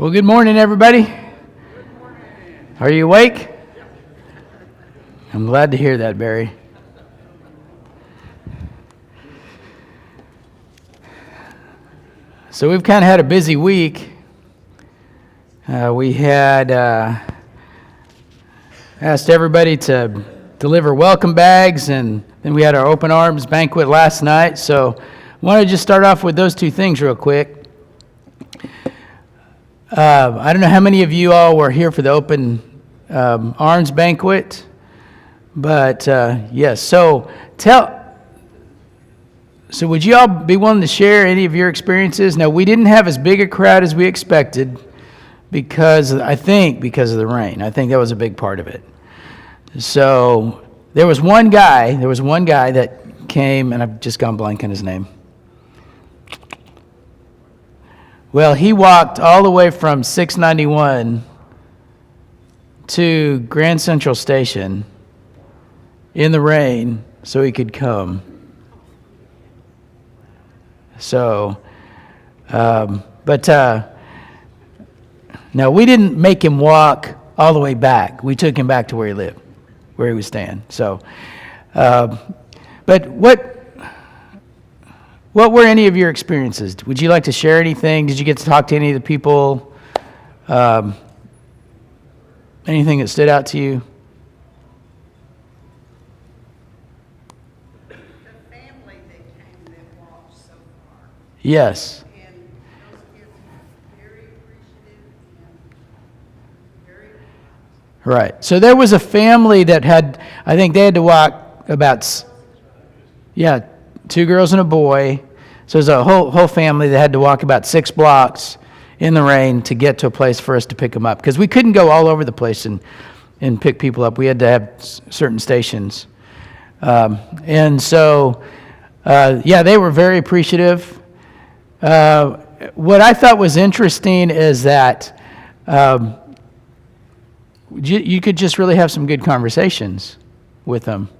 Well, good morning, everybody. Good morning. Are you awake? I'm glad to hear that, Barry. So we've kind of had a busy week. We had asked everybody to deliver welcome bags, and then we had our open arms banquet last night. So I want to just start off with those two things real quick. I don't know how many of you all were here for the open arms banquet, but yes. So would you all be willing to share any of your experiences? Now, we didn't have as big a crowd as we expected because of the rain. I think that was a big part of it. So there was one guy that came, and I've just gone blank on his name. Well, he walked all the way from 691 to Grand Central Station in the rain so he could come. So, no, we didn't make him walk all the way back. We took him back to where he lived, where he was staying. So, but what were any of your experiences? Would you like to share anything? Did you get to talk to any of the people? Anything that stood out to you? The family that came that walked so far. Yes. And those kids were very appreciative and very kind. Right. So there was a family that I think they had to walk about, 2 girls and a boy. So there's a whole family that had to walk about 6 blocks in the rain to get to a place for us to pick them up. Because we couldn't go all over the place and pick people up. We had to have certain stations. And so, they were very appreciative. What I thought was interesting is that you could just really have some good conversations with them.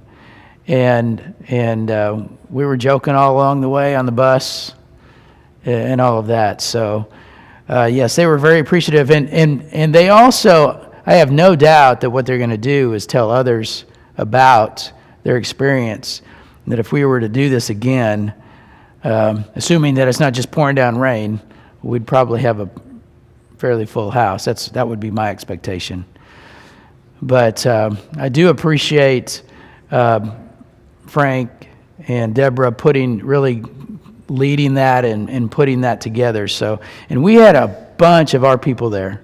And we were joking all along the way on the bus and all of that. So, yes, they were very appreciative. And they also, I have no doubt that what they're going to do is tell others about their experience. And that if we were to do this again, assuming that it's not just pouring down rain, we'd probably have a fairly full house. That would be my expectation. But I do appreciate Frank and Deborah really leading that and putting that together. So, and we had a bunch of our people there.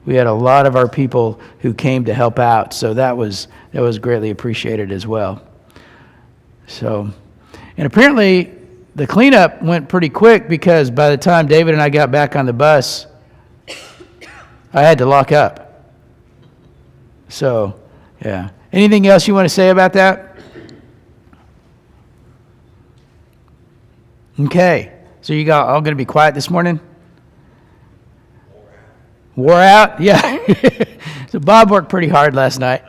We had a lot of our people who came to help out. So that was greatly appreciated as well. So, and apparently the cleanup went pretty quick because by the time David and I got back on the bus, I had to lock up. So, yeah. Anything else you want to say about that? Okay. So you all going to be quiet this morning? Wore out? Yeah. So Bob worked pretty hard last night.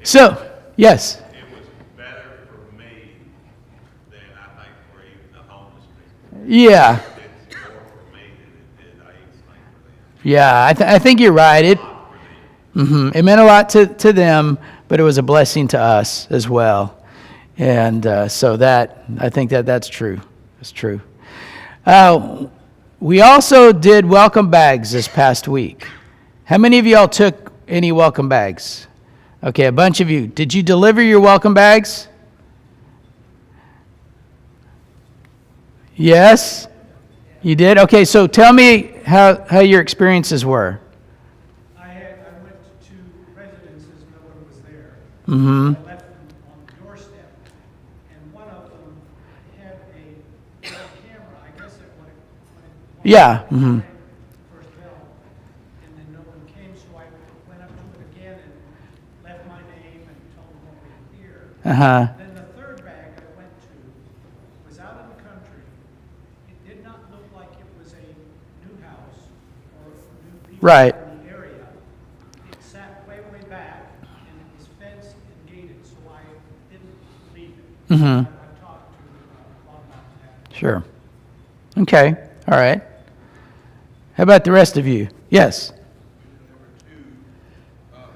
So, yes. It was better for me than I think for even the homeless people. Yeah. It's more for me than it did, I even think for them. Yeah, I think you're right. It meant a lot to them, but it was a blessing to us as well. And so I think that's true. It's true. We also did welcome bags this past week. How many of y'all took any welcome bags? Okay, a bunch of you. Did you deliver your welcome bags? Yes? You did? Okay, so tell me how your experiences were. I went to 2 residences, no one was there. Mm-hmm. I left them on the doorstep, and one of them had a camera, I guess it when it Yeah. Mm-hmm. first bell, and then no one came, so I went up to it again and left my name and told them what we were here. Uh-huh. Then the third bag I went to was out in the country. It did not look like it was a new house or new people Right. in the area. It sat way back, and it was fenced and gated, so I didn't leave it. Mm-hmm. I talked to Bob about that. Sure. Okay. All right. How about the rest of you? Yes. Number two,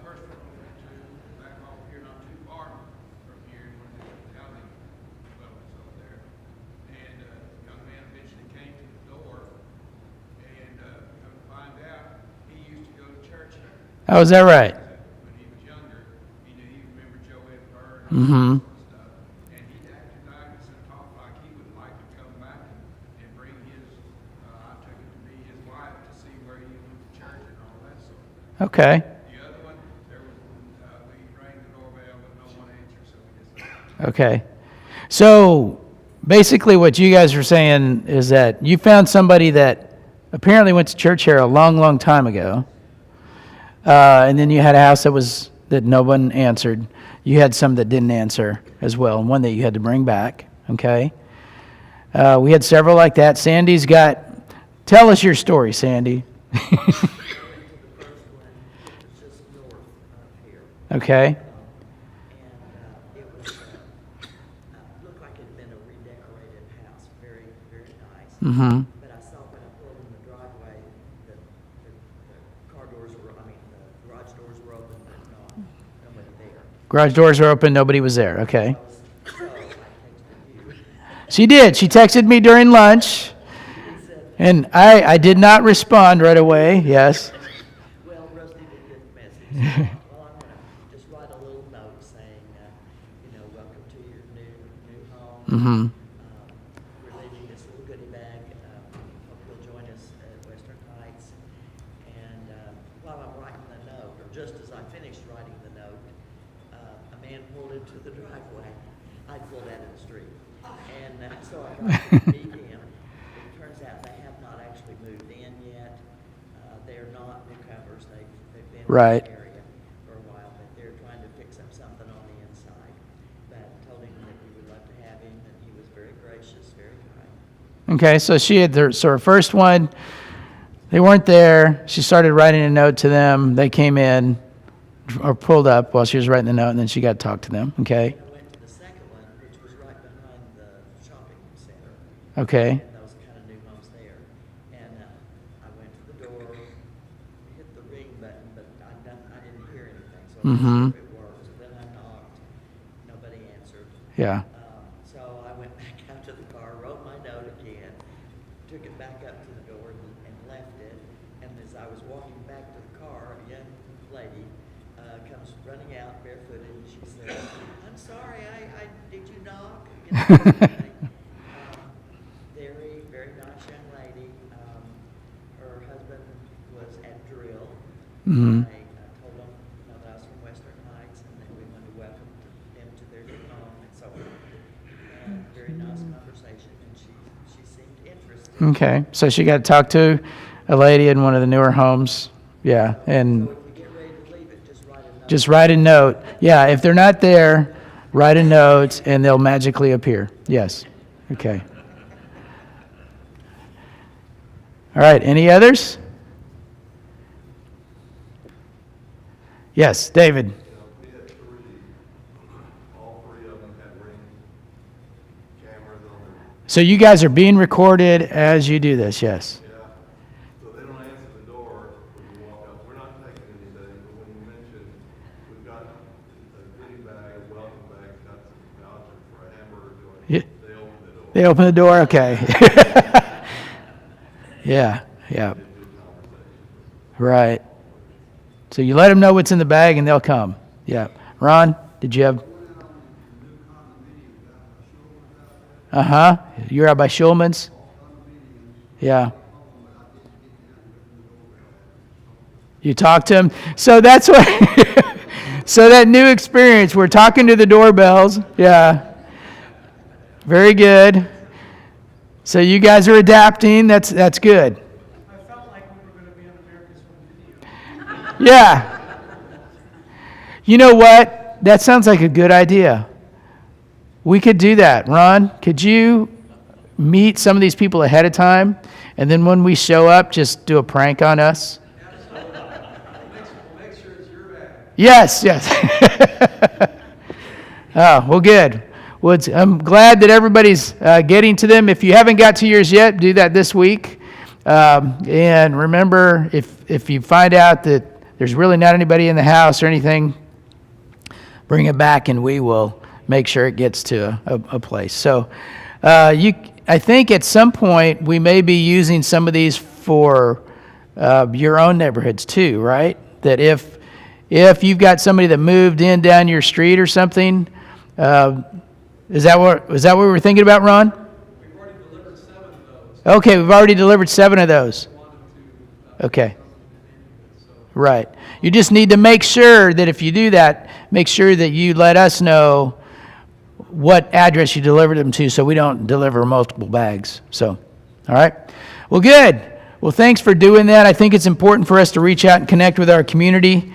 first one we went to, back off here not too far from here, in one of the housing developments over there. And a young man eventually came to the door, and come to find out, he used to go to church there. Oh, is that right? When he was younger, he remembered Joe Ed Byrd and Mm-hmm. all that sort of stuff. And he acted nice and talked like he would like to come back and bring his, I took it to be his wife to see where he went to church and all that sort of thing. Okay. The other one, there was, we rang the doorbell, but no one answered, so we just left. Okay. So basically what you guys were saying is that you found somebody that apparently went to church here a long, long time ago. And then you had a house that no one answered. You had some that didn't answer as well, and one that you had to bring back. Okay. We had several like that. Sandy's got, tell us your story, Sandy. The first one was just north of here, Okay. and it was, looked like it had been a redecorated house, very, very nice. Mm-hmm. But I saw when I pulled in the driveway, the car doors were, the garage doors were open, but nobody there. Garage doors were open. Nobody was there. Okay. So I texted you. She did. She texted me during lunch, and I did not respond right away. Yes. Well, Rusty did get the message. Well, I'm gonna just write a little note saying, welcome to your new home. Mm-hmm. We're leaving this little goodie bag. Hope you'll join us at Western Heights. And while I'm writing the note, or just as I finished writing the note, a man pulled into the driveway. I pulled out in the street. And so I tried to meet him. It turns out they have not actually moved in yet. They're not newcomers. They've been Right. in the area for a while, but they're trying to fix up something on the inside. But told him that we would love to have him, and he was very gracious, very kind. Okay. So her first one, they weren't there. She started writing a note to them. They came in or pulled up while she was writing the note, and then she got to talk to them. Okay. I went to the second one, which was right behind the shopping center. Okay. And those kind of new homes there. And I went to the door, hit the ring button, but I didn't hear anything, so I Mhm. wasn't sure if it worked. So then I knocked, nobody answered. Yeah. So I went back out to the car, wrote my note again, took it back up to the door and left it. And as I was walking back to the car, a young lady comes running out barefooted, and she said, "I'm sorry, did you knock?" Very, very nice young lady. Her husband was at drill. Mhm. I told them that I was from Western Heights and that we wanted to welcome them to their new home and so on. And very nice conversation, and she seemed interested. Okay. So she got to talk to a lady in one of the newer homes. Yeah. And So if you get ready to leave it, just write a note. just write a note. Yeah. If they're not there, write a note, and they'll magically appear. Yes. Okay. All right. Any others? Yes, David. We had three, all three of them had Ring cameras on their, So you guys are being recorded as you do this. Yes. yeah. So they don't answer the door when you walk up. We're not taking anything, but when you mention, we've got a goodie bag, a welcome bag, it's got some voucher for a hamburger joint. Yeah. They open the door. They open the door. Okay. Yeah. Yeah. Good conversation. Right. So you let them know what's in the bag, and they'll come. Yeah. Ron, did you have? Uh-huh. You're out by Schulman's? Yeah. You talk to him. So that's what, so that new experience, we're talking to the doorbells. Yeah. Very good. So you guys are adapting. That's good. I felt like we were gonna be on America's Home Video. Yeah. You know what? That sounds like a good idea. We could do that. Ron, could you meet some of these people ahead of time, and then when we show up, just do a prank on us? Make sure it's your bag. Yes, yes. Oh, well, good. Well, I'm glad that everybody's getting to them. If you haven't got to yours yet, do that this week. And remember, if you find out that there's really not anybody in the house or anything, bring it back and we will make sure it gets to a place. So I think at some point we may be using some of these for your own neighborhoods too, right? That if you've got somebody that moved in down your street or something, is that what we were thinking about, Ron? We've already delivered 7 of those. Okay, we've already delivered 7 of those. Okay. Right. You just need to make sure that if you do that, make sure that you let us know what address you delivered them to so we don't deliver multiple bags. So, all right. Well, good. Well, thanks for doing that. I think it's important for us to reach out and connect with our community.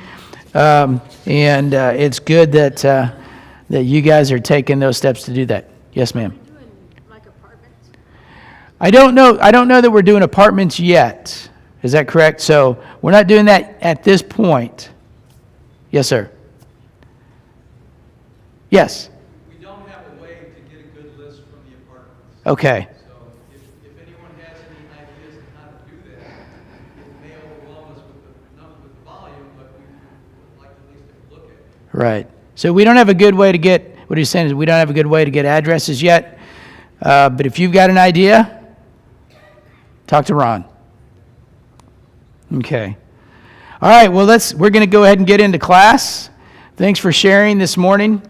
And it's good that you guys are taking those steps to do that. Yes, ma'am. Doing like apartments? I don't know that we're doing apartments yet. Is that correct? So we're not doing that at this point. Yes, sir. Yes. We don't have a way to get a good list from the apartments. Okay. So if anyone has any ideas on how to do that, it may overwhelm us with the volume, but we would like to at least take a look at it. Right. So we don't have a good way to get, what he's saying is we don't have a good way to get addresses yet. But if you've got an idea, talk to Ron. Okay. All right, well, we're going to go ahead and get into class. Thanks for sharing this morning.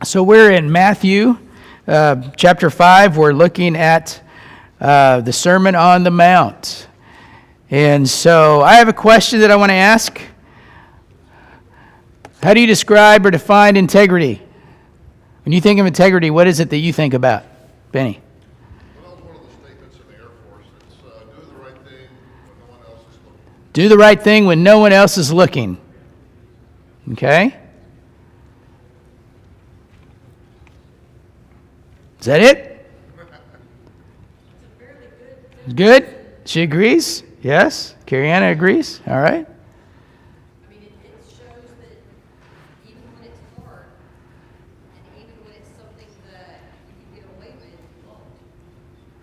So we're in Matthew chapter 5. We're looking at the Sermon on the Mount. And so I have a question that I want to ask. How do you describe or define integrity? When you think of integrity, what is it that you think about? Benny? Well, that was one of the statements in the Air Force. It's do the right thing when no one else is looking. Do the right thing when no one else is looking. Okay? Is that it? Good? She agrees? Yes? Carriana agrees? All right. I mean, it shows that even when it's hard, and even when it's something that you can get away with, you won't.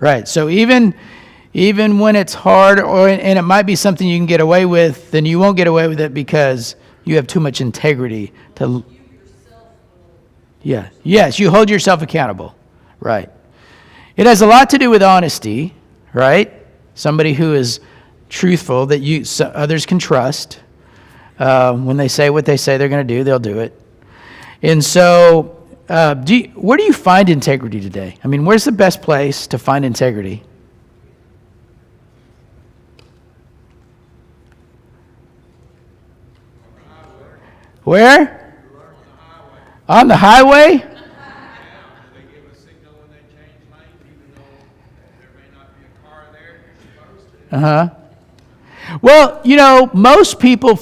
Right. So even when it's hard, and it might be something you can get away with, then you won't get away with it because you have too much integrity to. You yourself will. Yeah. Yes, you hold yourself accountable. Right. It has a lot to do with honesty, right? Somebody who is truthful that others can trust. When they say what they say they're going to do, they'll do it. And so, where do you find integrity today? I mean, where's the best place to find integrity? Where? On the highway? They give a signal when they change lanes, even though there may not be a car there. You're supposed to. Uh-huh. Well, most people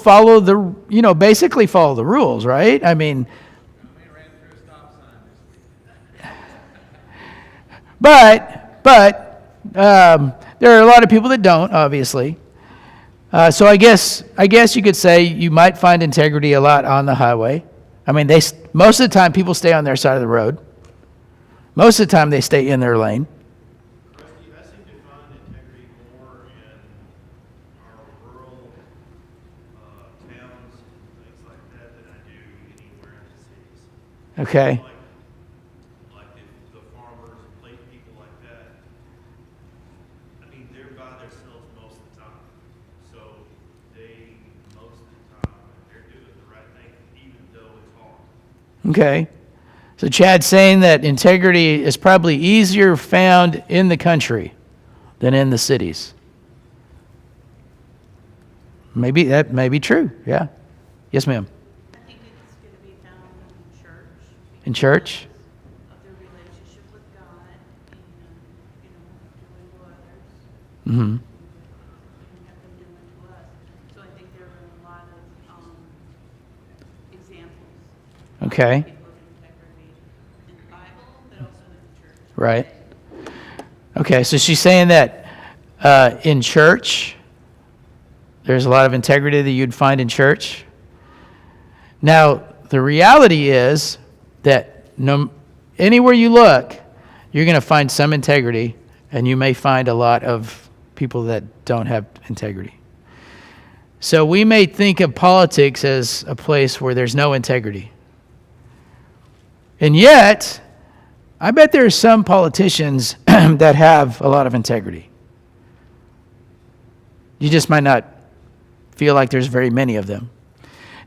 basically follow the rules, right? I mean, We ran through a stop sign this week. but there are a lot of people that don't, obviously. So I guess you could say you might find integrity a lot on the highway. I mean, most of the time people stay on their side of the road. Most of the time they stay in their lane. Rusty, I seem to find integrity more in our rural towns and things like that than I do anywhere in the cities. Okay. Like if the farmers, late people like that, I mean, they're by themselves most of the time. So they, most of the time, they're doing the right thing, even though it's hard. Okay. So Chad's saying that integrity is probably easier found in the country than in the cities. Maybe that may be true. Yeah. Yes, ma'am. I think it's going to be found in church. In church? Of their relationship with God and, doing to others. Mm-hmm. And have them doing to us. So I think there are a lot of examples. Okay. People of integrity in the Bible, but also in the church. Right. Okay, so she's saying that in church, there's a lot of integrity that you'd find in church. Now, the reality is that anywhere you look, you're going to find some integrity, and you may find a lot of people that don't have integrity. So we may think of politics as a place where there's no integrity. And yet, I bet there are some politicians that have a lot of integrity. You just might not feel like there's very many of them.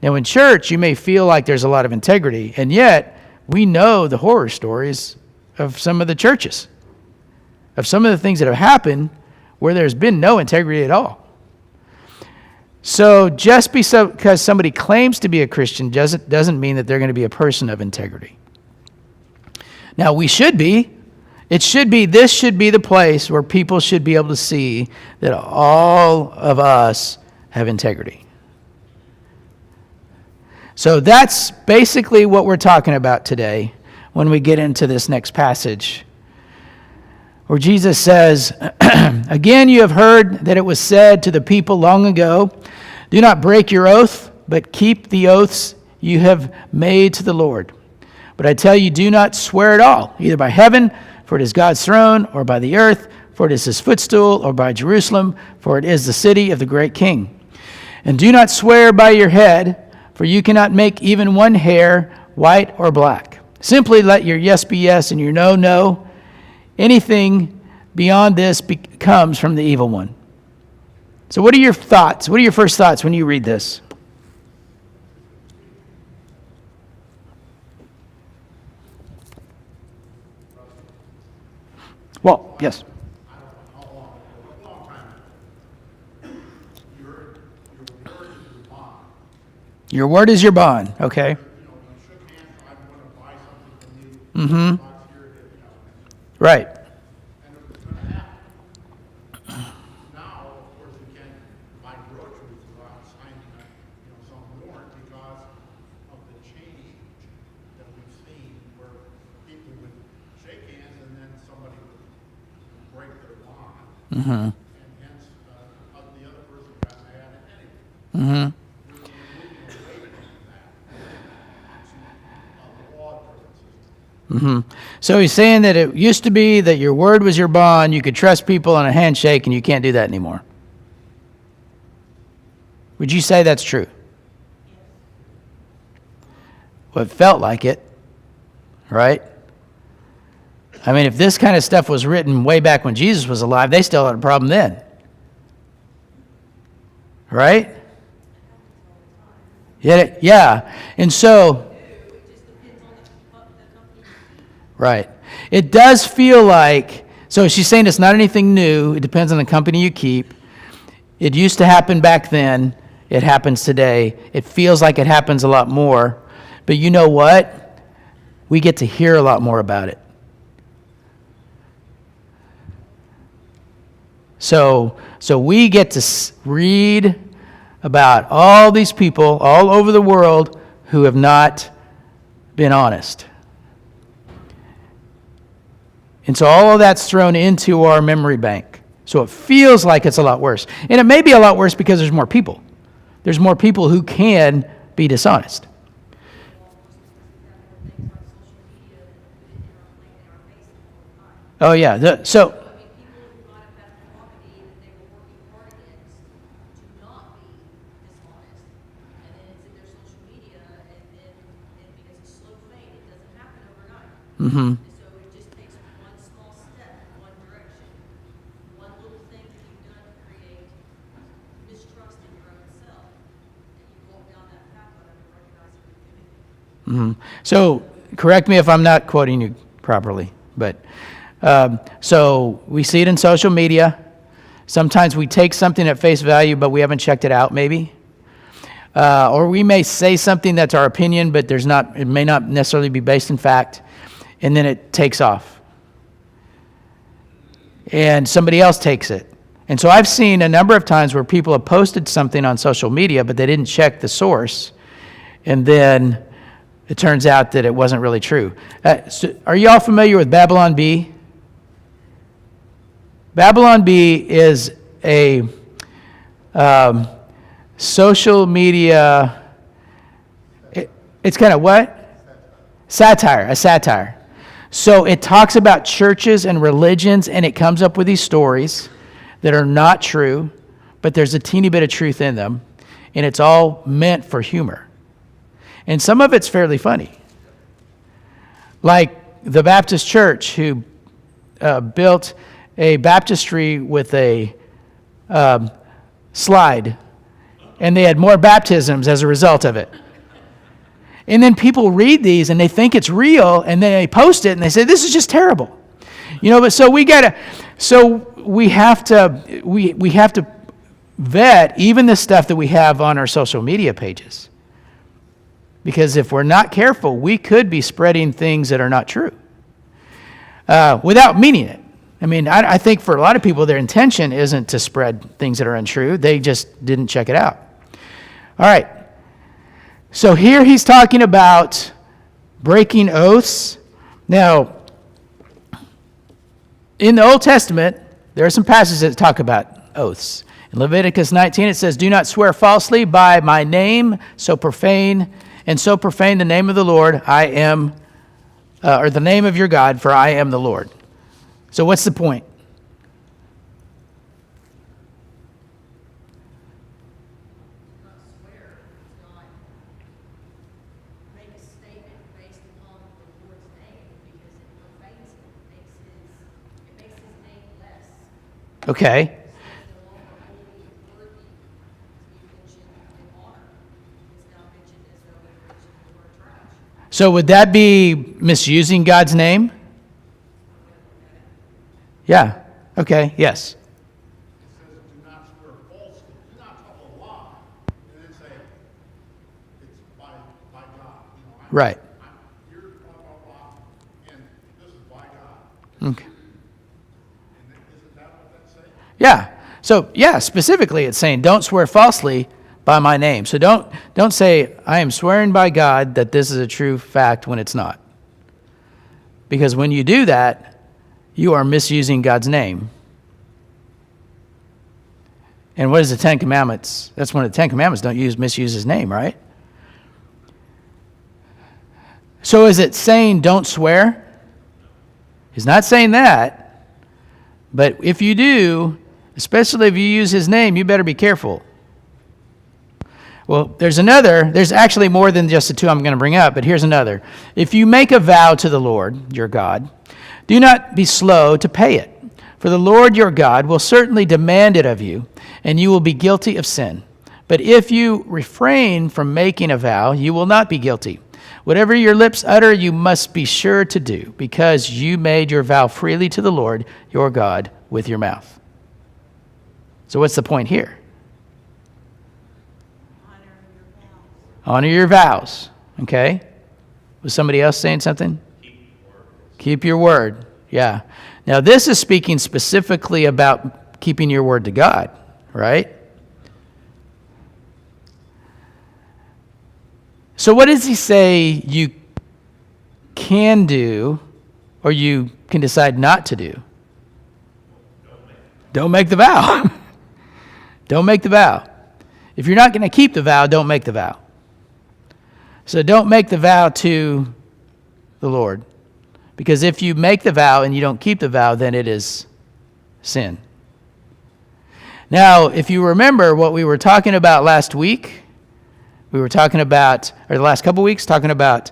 Now, in church, you may feel like there's a lot of integrity, and yet we know the horror stories of some of the churches, of some of the things that have happened where there's been no integrity at all. So just because somebody claims to be a Christian doesn't mean that they're going to be a person of integrity. Now, we should be. This should be the place where people should be able to see that all of us have integrity. So that's basically what we're talking about today when we get into this next passage, where Jesus says, "Again, you have heard that it was said to the people long ago, 'Do not break your oath, but keep the oaths you have made to the Lord.' But I tell you, do not swear at all, either by heaven, for it is God's throne, or by the earth, for it is his footstool, or by Jerusalem, for it is the city of the great king. And do not swear by your head, for you cannot make even one hair white or black. Simply let your yes be yes and your no, no. Anything beyond this comes from the evil one." So what are your thoughts? What are your first thoughts when you read this? Well, yes. Your word is your bond, okay? Mm-hmm. Right. Now, of course, we can't buy groceries without signing some warrant because of the change that we've seen where people would shake hands and then somebody would break their bond. Mm-hmm. And hence, the other person got mad at anyway. Mm-hmm. We're moving away from that to law purposes. Mm-hmm. So he's saying that it used to be that your word was your bond, you could trust people on a handshake, and you can't do that anymore. Would you say that's true? Well, it felt like it, right? I mean, if this kind of stuff was written way back when Jesus was alive, they still had a problem then. Right? Yeah. And so, right. It does feel like, so she's saying it's not anything new. It depends on the company you keep. It used to happen back then. It happens today. It feels like it happens a lot more. But you know what? We get to hear a lot more about it. So we get to read about all these people all over the world who have not been honest. And so all of that's thrown into our memory bank. So it feels like it's a lot worse. And it may be a lot worse because there's more people. There's more people who can be dishonest. Oh, yeah. People who might have had property that they were working hard against to not be dishonest. And then it's in their social media, and because it's slow fade, it doesn't happen overnight. Mm-hmm. And so it just takes one small step in one direction, one little thing that you've done to create mistrust in your own self, and you walk down that path without even recognizing you're doing it. Mm-hmm. So correct me if I'm not quoting you properly, but so we see it in social media. Sometimes we take something at face value, but we haven't checked it out maybe. Or we may say something that's our opinion, but it may not necessarily be based in fact, and then it takes off. And somebody else takes it. And so I've seen a number of times where people have posted something on social media, but they didn't check the source, and then it turns out that it wasn't really true. So are you all familiar with Babylon Bee? Babylon Bee is a social media, it's kind of what? A satire. So it talks about churches and religions, and it comes up with these stories that are not true, but there's a teeny bit of truth in them, and it's all meant for humor. And some of it's fairly funny. Like the Baptist church who built a baptistry with a slide, and they had more baptisms as a result of it. And then people read these and they think it's real, and then they post it and they say, this is just terrible. But so we have to vet even the stuff that we have on our social media pages. Because if we're not careful, we could be spreading things that are not true without meaning it. I mean, I think for a lot of people, their intention isn't to spread things that are untrue. They just didn't check it out. All right. So here he's talking about breaking oaths. Now, in the Old Testament, there are some passages that talk about oaths. In Leviticus 19, it says, do not swear falsely by my name, so profane the name of the Lord, I am, or the name of your God, for I am the Lord. So what's the point? Not swear, not make a statement based upon the Lord's name, because it profanes him, it makes his name less. Okay. It's no longer holy and worthy to be mentioned in honor. It's now mentioned as though it mentioned the word trash. So would that be misusing God's name? Yeah. Okay. Yes. It says, do not swear falsely, do not tell a lie, and then say, it's by God. Right. You're blah, blah, blah, and this is by God. Okay. And isn't that what that's saying? Yeah. So yeah, specifically it's saying don't swear falsely by my name. So don't say I am swearing by God that this is a true fact when it's not. Because when you do that, you are misusing God's name. And what is the Ten Commandments? That's one of the Ten Commandments. Don't misuse his name, right? So is it saying don't swear? He's not saying that. But if you do, especially if you use his name, you better be careful. Well, there's actually more than just the two I'm going to bring up, but here's another. If you make a vow to the Lord, your God, do not be slow to pay it, for the Lord your God will certainly demand it of you, and you will be guilty of sin. But if you refrain from making a vow, you will not be guilty. Whatever your lips utter, you must be sure to do, because you made your vow freely to the Lord your God with your mouth. So what's the point here? Honor your vows. Okay? Was somebody else saying something? Keep your word. Yeah. Now, this is speaking specifically about keeping your word to God, right? So what does he say you can do or you can decide not to do? Don't make the vow. Don't make the vow. If you're not going to keep the vow, don't make the vow. So don't make the vow to the Lord. Because if you make the vow and you don't keep the vow, then it is sin. Now, if you remember what we were talking about last week, we were talking about, or the last couple weeks, talking about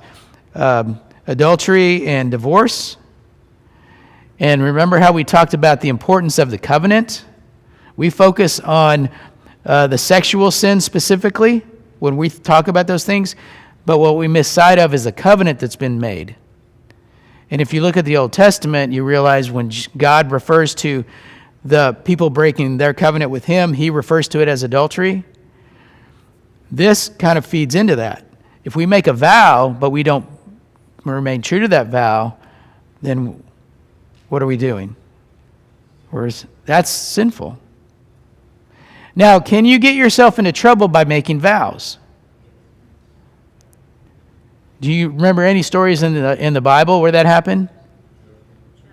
adultery and divorce. And remember how we talked about the importance of the covenant? We focus on the sexual sin specifically when we talk about those things. But what we miss sight of is the covenant that's been made. And if you look at the Old Testament, you realize when God refers to the people breaking their covenant with him, he refers to it as adultery. This kind of feeds into that. If we make a vow, but we don't remain true to that vow, then what are we doing? That's sinful. Now, can you get yourself into trouble by making vows? Do you remember any stories in the Bible where that happened?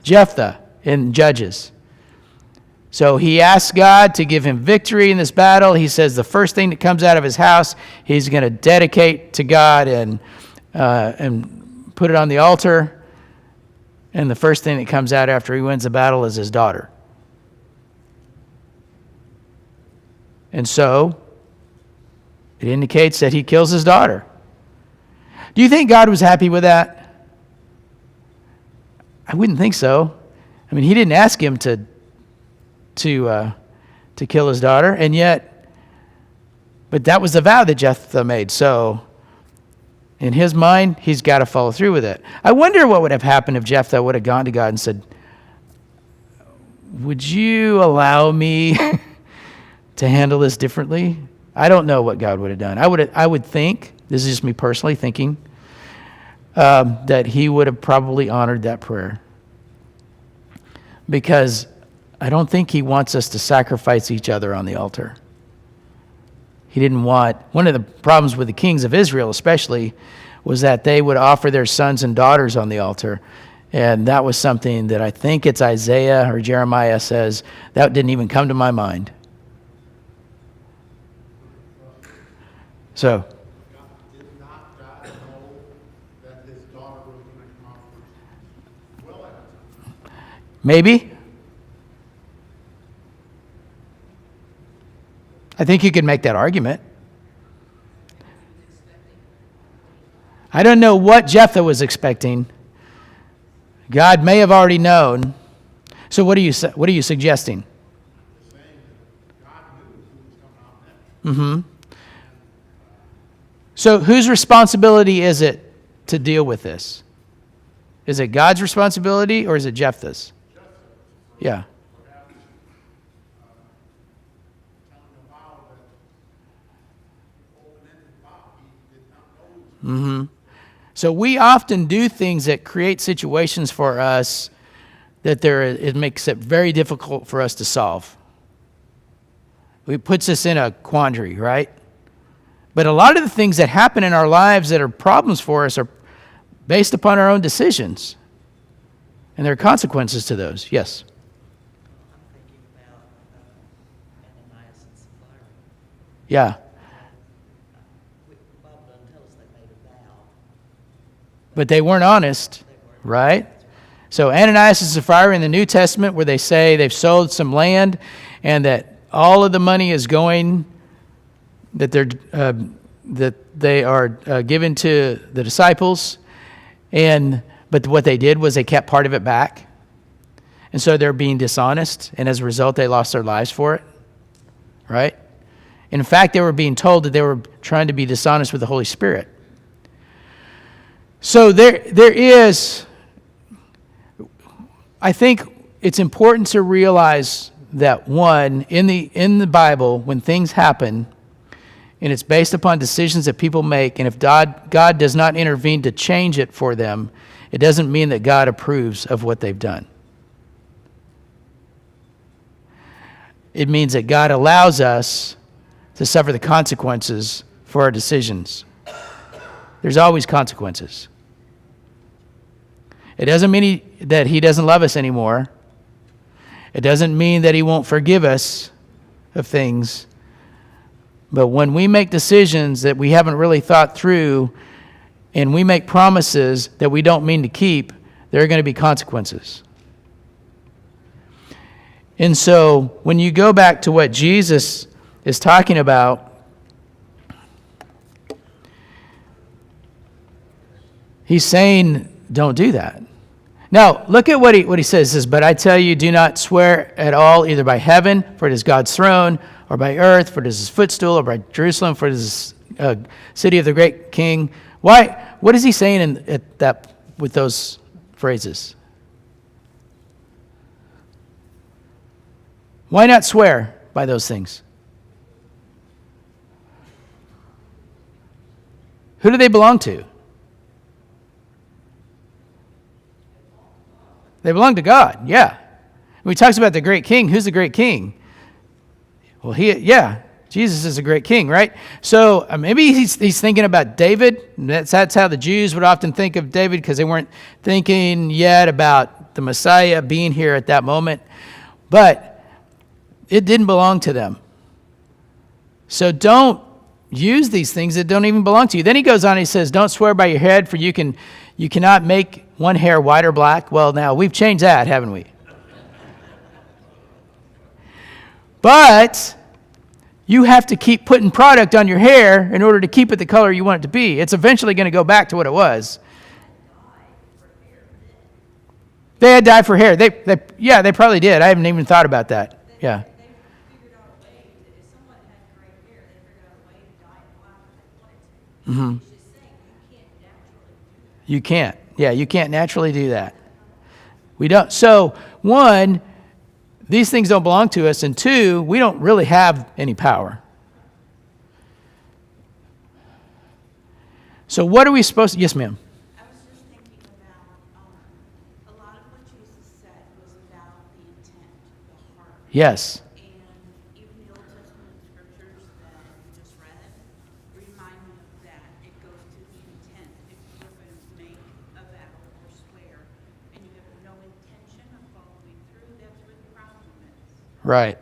Jephthah in Judges. So he asks God to give him victory in this battle. He says the first thing that comes out of his house, he's going to dedicate to God and put it on the altar. And the first thing that comes out after he wins the battle is his daughter. And so it indicates that he kills his daughter. Do you think God was happy with that? I wouldn't think so. I mean, he didn't ask him to kill his daughter, and yet, but that was the vow that Jephthah made. So in his mind, he's got to follow through with it. I wonder what would have happened if Jephthah would have gone to God and said, would you allow me to handle this differently? I don't know what God would have done. I would think, this is just me personally thinking, that he would have probably honored that prayer. Because I don't think he wants us to sacrifice each other on the altar. He didn't want, one of the problems with the kings of Israel especially, was that they would offer their sons and daughters on the altar. And that was something that I think it's Isaiah or Jeremiah says, that didn't even come to my mind. So, Did not God know that his daughter was going to come out first? Well, at maybe. I think you could make that argument. I don't know what Jephthah was expecting. God may have already known. So what are you suggesting? saying that God knew who was coming out next. So whose responsibility is it to deal with this? Is it God's responsibility or is it Jephthah's? Yeah. Perhaps telling a vow that open-ended vow he did not know he was So we often do things that create situations for us that it makes it very difficult for us to solve. It puts us in a quandary, right? But a lot of the things that happen in our lives that are problems for us are based upon our own decisions. And there are consequences to those. Yes? I'm thinking about Ananias and Sapphira. Yeah. The Bible doesn't tell us they made a vow. But they weren't honest, right? So Ananias and Sapphira in the New Testament, where they say they've sold some land and that all of the money is going, that they are given to the disciples, but what they did was they kept part of it back, and so they're being dishonest, and as a result, they lost their lives for it, right? In fact, they were being told that they were trying to be dishonest with the Holy Spirit. So there is, I think it's important to realize that one, in the Bible, when things happen, and it's based upon decisions that people make, and if God does not intervene to change it for them, it doesn't mean that God approves of what they've done. It means that God allows us to suffer the consequences for our decisions. There's always consequences. It doesn't mean that he doesn't love us anymore. It doesn't mean that he won't forgive us of things. But when we make decisions that we haven't really thought through, and we make promises that we don't mean to keep, there are going to be consequences. And so when you go back to what Jesus is talking about, he's saying, don't do that. Now, look at what he says. He says, but I tell you, do not swear at all, either by heaven, for it is God's throne, or by earth, for it is his footstool, or by Jerusalem, for it is the city of the great king. Why? What is he saying with those phrases? Why not swear by those things? Who do they belong to? They belong to God, yeah. When he talks about the great king, who's the great king? Well, Jesus is a great king, right? So maybe he's thinking about David. That's how the Jews would often think of David, because they weren't thinking yet about the Messiah being here at that moment. But it didn't belong to them. So don't use these things that don't even belong to you. Then he goes on and he says, don't swear by your head, for you cannot make one hair white or black. Well, now, we've changed that, haven't we? But You have to keep putting product on your hair in order to keep it the color you want it to be. It's eventually going to go back to what it was. They had dye for hair. They probably did. I haven't even thought about that. Yeah. They figured out a way that if someone had gray hair, they figured out a way to dye it black if they wanted to. Mm-hmm. It's just saying you can't naturally do that. You can't. Yeah, you can't naturally do that. We don't. So, one, these things don't belong to us, and two, we don't really have any power. So what are we supposed to... Yes, ma'am. I was just thinking about, a lot of what Jesus said was about the intent, the heart. Yes. And even the Old Testament scriptures that you just read remind me of that. It goes to the intent. If you're going to make a vow or swear and you have no intention of following through, that's where the problem is. Right.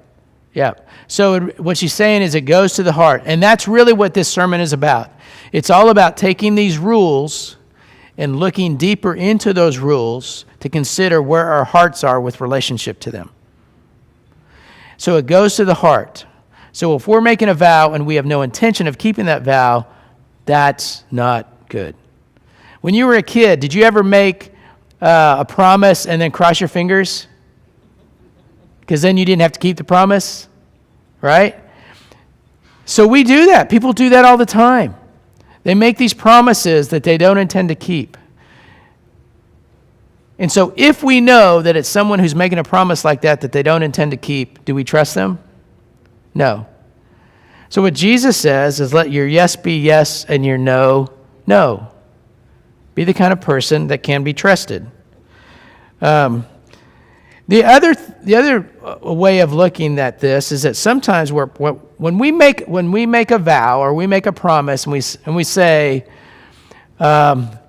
Yeah. So what she's saying is it goes to the heart. And that's really what this sermon is about. It's all about taking these rules and looking deeper into those rules to consider where our hearts are with relationship to them. So it goes to the heart. So if we're making a vow and we have no intention of keeping that vow, that's not good. When you were a kid, did you ever make a promise and then cross your fingers? Because then you didn't have to keep the promise, right? So we do that. People do that all the time. They make these promises that they don't intend to keep. And so if we know that it's someone who's making a promise like that they don't intend to keep, do we trust them? No. So what Jesus says is let your yes be yes and your no, no. Be the kind of person that can be trusted. The other way of looking at this is that sometimes when we make a vow or we make a promise and we say, somebody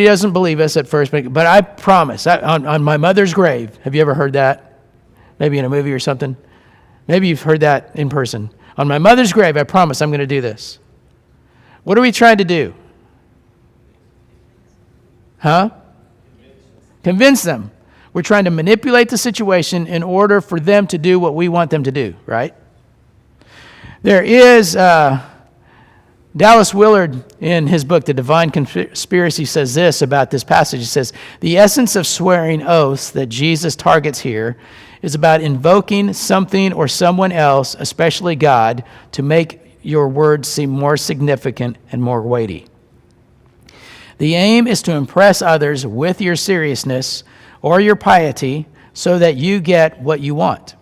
doesn't believe us at first, but I promise on my mother's grave. Have you ever heard that? Maybe in a movie or something. Maybe you've heard that in person. On my mother's grave, I promise I'm going to do this. What are we trying to do? Huh? Convince them. We're trying to manipulate the situation in order for them to do what we want them to do, right? There is, Dallas Willard, in his book, The Divine Conspiracy, says this about this passage. He says, the essence of swearing oaths that Jesus targets here is about invoking something or someone else, especially God, to make your words seem more significant and more weighty. The aim is to impress others with your seriousness or your piety so that you get what you want.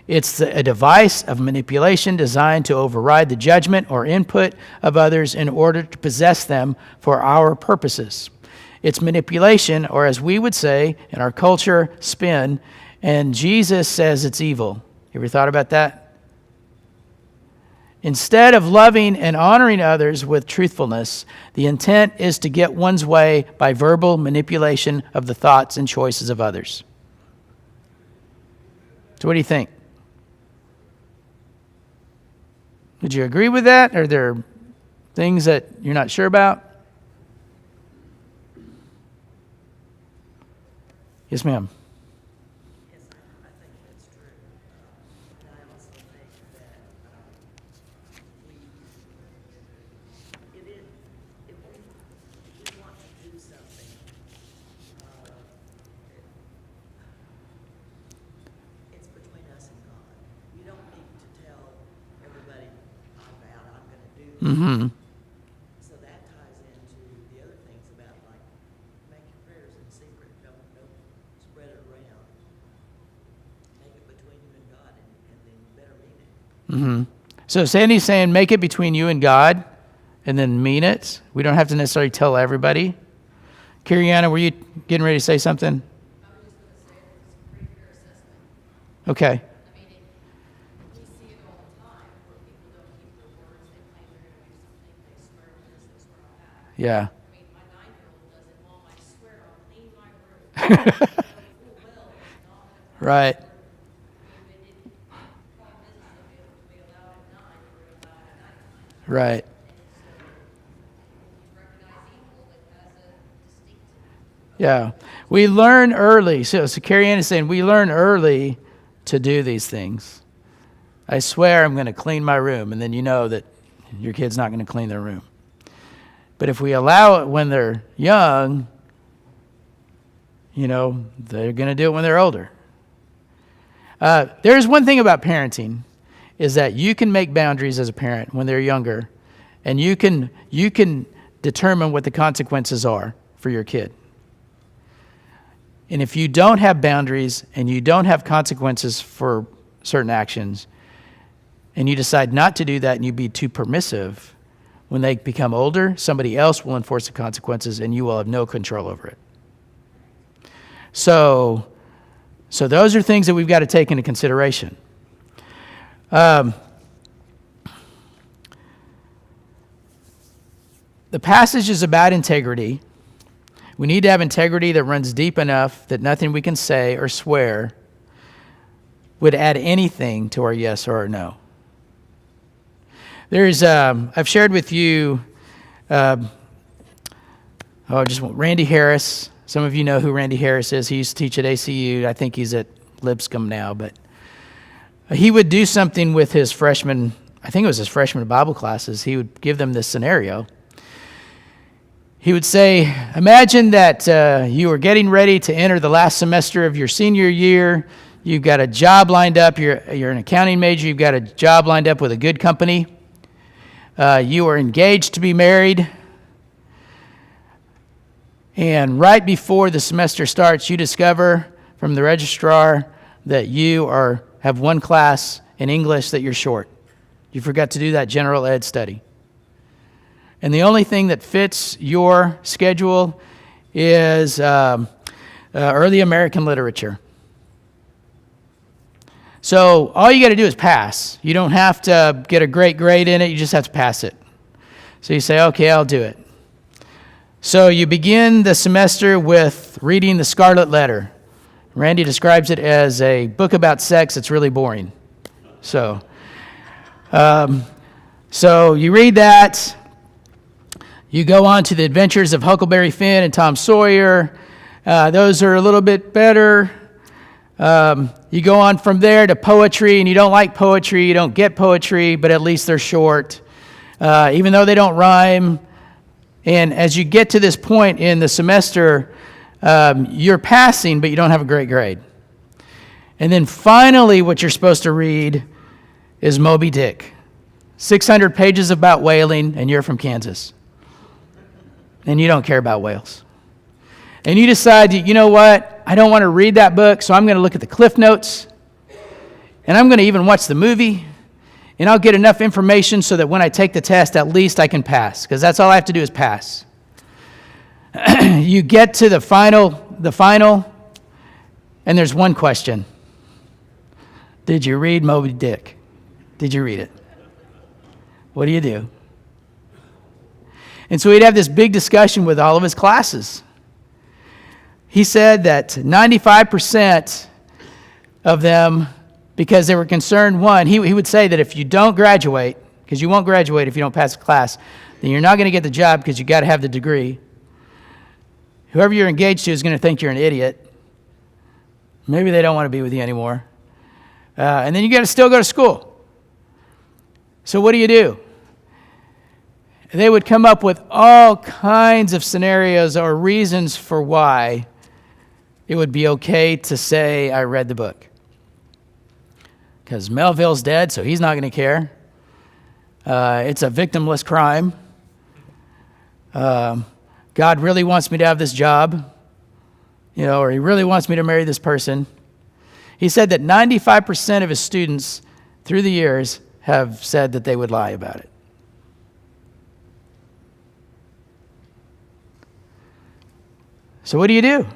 It's a device of manipulation designed to override the judgment or input of others in order to possess them for our purposes. It's manipulation, or as we would say in our culture, spin, and Jesus says it's evil. You ever thought about that? Instead of loving and honoring others with truthfulness, the intent is to get one's way by verbal manipulation of the thoughts and choices of others. So what do you think? Would you agree with that? Are there things that you're not sure about? Yes, ma'am. Yes, I think that's true. And I also think that if we want to do something, it's between us and God. You don't need to tell everybody, I vowed I'm going to do this. Mm-hmm. So that ties into the other things about, like, make your prayers in secret, don't spread it around. Make it between you and God, and then you better mean it. Mm-hmm. So Sandy's saying make it between you and God and then mean it. We don't have to necessarily tell everybody. Kiriana, were you getting ready to say something? I was just going to say that it's a pretty fair assessment. Okay. I mean, we see it all the time where people don't keep their words. They claim they're going to do something. They swear on this, they swear on that. Yeah. I mean, my 9-year-old does it. Mom, I swear I'll clean my room. I know full well it's not going to Right. Right. Yeah. We learn early. So Carrie Ann is saying we learn early to do these things. I swear I'm going to clean my room, and then you know that your kid's not going to clean their room. But if we allow it when they're young, they're going to do it when they're older. There's one thing about parenting, is that you can make boundaries as a parent when they're younger, and you can determine what the consequences are for your kid. And if you don't have boundaries and you don't have consequences for certain actions, and you decide not to do that and you be too permissive, when they become older, somebody else will enforce the consequences and you will have no control over it. So those are things that we've got to take into consideration. The passage is about integrity. We need to have integrity that runs deep enough that nothing we can say or swear would add anything to our yes or our no. I've shared with you, Randy Harris. Some of you know who Randy Harris is. He used to teach at ACU. I think he's at Lipscomb now, but he would do something with his freshman Bible classes. He would give them this scenario. He would say, imagine that you are getting ready to enter the last semester of your senior year. You've got a job lined up. You're an accounting major. You've got a job lined up with a good company. You are engaged to be married. And right before the semester starts, you discover from the registrar that you have one class in English that you're short. You forgot to do that general ed study. And the only thing that fits your schedule is early American literature. So all you got to do is pass. You don't have to get a great grade in it. You just have to pass it. So you say, okay, I'll do it. So you begin the semester with reading The Scarlet Letter. Randy describes it as a book about sex that's really boring. So you read that. You go on to The Adventures of Huckleberry Finn and Tom Sawyer. Those are a little bit better. You go on from there to poetry, and you don't like poetry, you don't get poetry, but at least they're short, even though they don't rhyme. And as you get to this point in the semester, you're passing, but you don't have a great grade. And then finally, what you're supposed to read is Moby Dick. 600 pages about whaling, and you're from Kansas. And you don't care about whales. And you decide, you know what? I don't want to read that book, so I'm going to look at the Cliff Notes, and I'm going to even watch the movie, and I'll get enough information so that when I take the test, at least I can pass, because that's all I have to do is pass. You get to the final, and there's one question. Did you read Moby Dick? Did you read it? What do you do? And so he'd have this big discussion with all of his classes. He said that 95% of them, because they were concerned, he would say that if you don't graduate, because you won't graduate if you don't pass the class, then you're not going to get the job because you got to have the degree. Whoever you're engaged to is going to think you're an idiot. Maybe they don't want to be with you anymore. And then you got to still go to school. So what do? They would come up with all kinds of scenarios or reasons for why it would be okay to say, I read the book. Because Melville's dead, so he's not going to care. It's a victimless crime. God really wants me to have this job, or he really wants me to marry this person. He said that 95% of his students through the years have said that they would lie about it. So what do?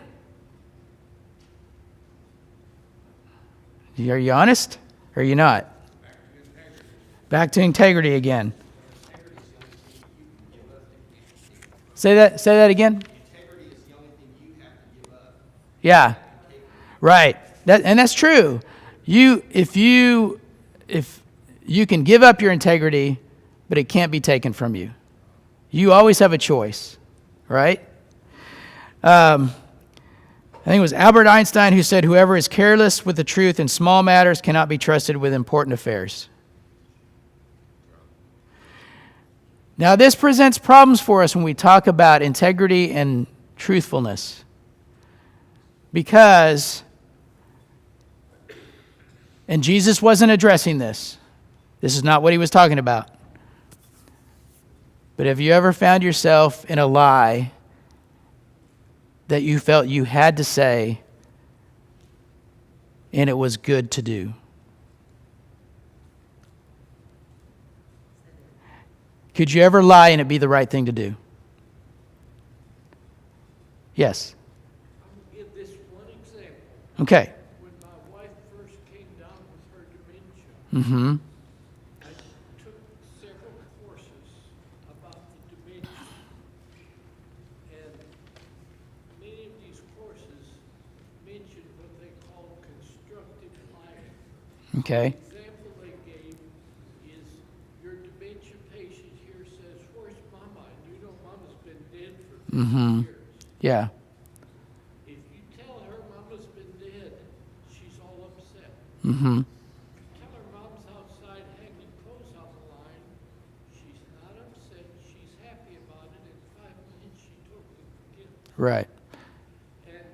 Are you honest or are you not? Back to integrity again. Say that again. Integrity is the only thing you have to give up. Yeah. Right. That's true. If you can give up your integrity, but it can't be taken from you. You always have a choice, right? I think it was Albert Einstein who said, whoever is careless with the truth in small matters cannot be trusted with important affairs. Now, this presents problems for us when we talk about integrity and truthfulness. Because, and Jesus wasn't addressing this. This is not what he was talking about. But have you ever found yourself in a lie that you felt you had to say and it was good to do? Could you ever lie and it be the right thing to do? Yes. I'll give this one example. Okay. When my wife first came down with her dementia, Mm-hmm. I took several courses about the dementia. And many of these courses mentioned what they call constructive lying. Okay. The example they gave is your dementia patient here says, "Where's Mama?" And you know Mama's been dead for 50 years. Yeah. If you tell her Mama's been dead, she's all upset. Mm-hmm. Tell her Mom's outside hanging clothes on the line, she's not upset, she's happy about it. In 5 minutes, she totally forgets. Right. And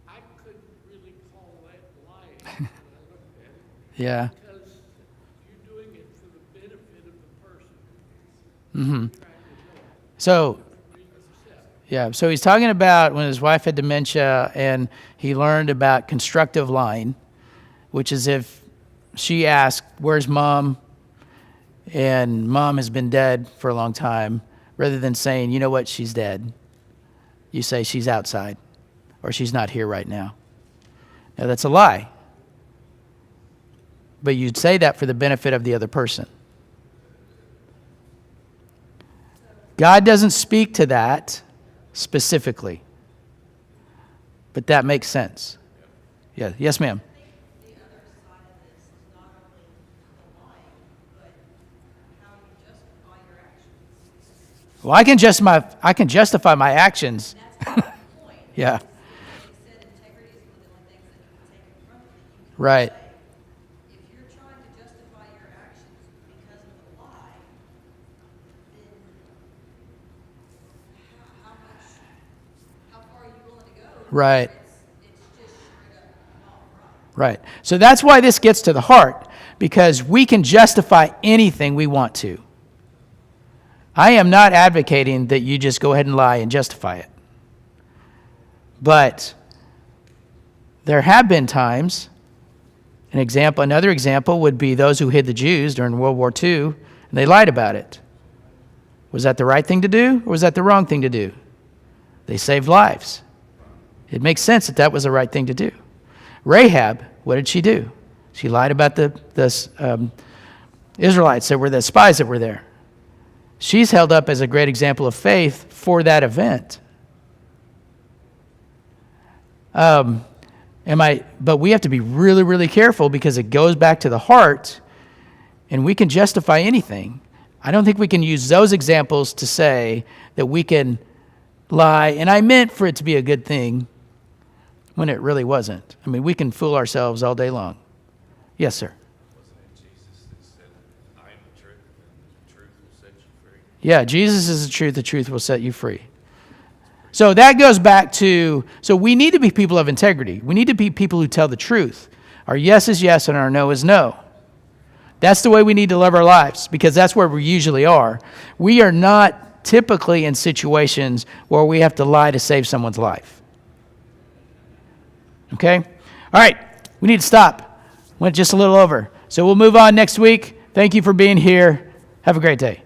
I couldn't really call that lying when I looked at it, Yeah. because you're doing it for the benefit of the person Mm-hmm. trying to know, So, being upset. yeah, so he's talking about when his wife had dementia and he learned about constructive lying, which is if she asked, "Where's Mom?" and Mom has been dead for a long time, rather than saying, "You know what, she's dead," you say, "She's outside," or "She's not here right now." Now, that's a lie. But you'd say that for the benefit of the other person. God doesn't speak to that specifically, but that makes sense. Yeah. Yes, ma'am. I think the other side of this is not only the lying, but how you justify your actions. Well, I can justify my actions. That's the point. Yeah. They said integrity is one of the only things that can be taken from you. You can Right. say, if you're trying to justify your actions because of the lie, then how far are you willing to go? Right. It's just straight up not right. Right. So that's why this gets to the heart, because we can justify anything we want to. I am not advocating that you just go ahead and lie and justify it. But there have been times, another example would be those who hid the Jews during World War II, and they lied about it. Was that the right thing to do, or was that the wrong thing to do? They saved lives. It makes sense that that was the right thing to do. Rahab, what did she do? She lied about the Israelites that were the spies that were there. She's held up as a great example of faith for that event. But we have to be really, really careful, because it goes back to the heart, and we can justify anything. I don't think we can use those examples to say that we can lie, and I meant for it to be a good thing, when it really wasn't. I mean, we can fool ourselves all day long. Yes, sir. Wasn't it Jesus that said, "I am the truth, and the truth will set you free"? Yeah, Jesus is the truth will set you free. So that goes back to, so we need to be people of integrity. We need to be people who tell the truth. Our yes is yes and our no is no. That's the way we need to live our lives, because that's where we usually are. We are not typically in situations where we have to lie to save someone's life. Okay? All right, we need to stop. Went just a little over. So we'll move on next week. Thank you for being here. Have a great day.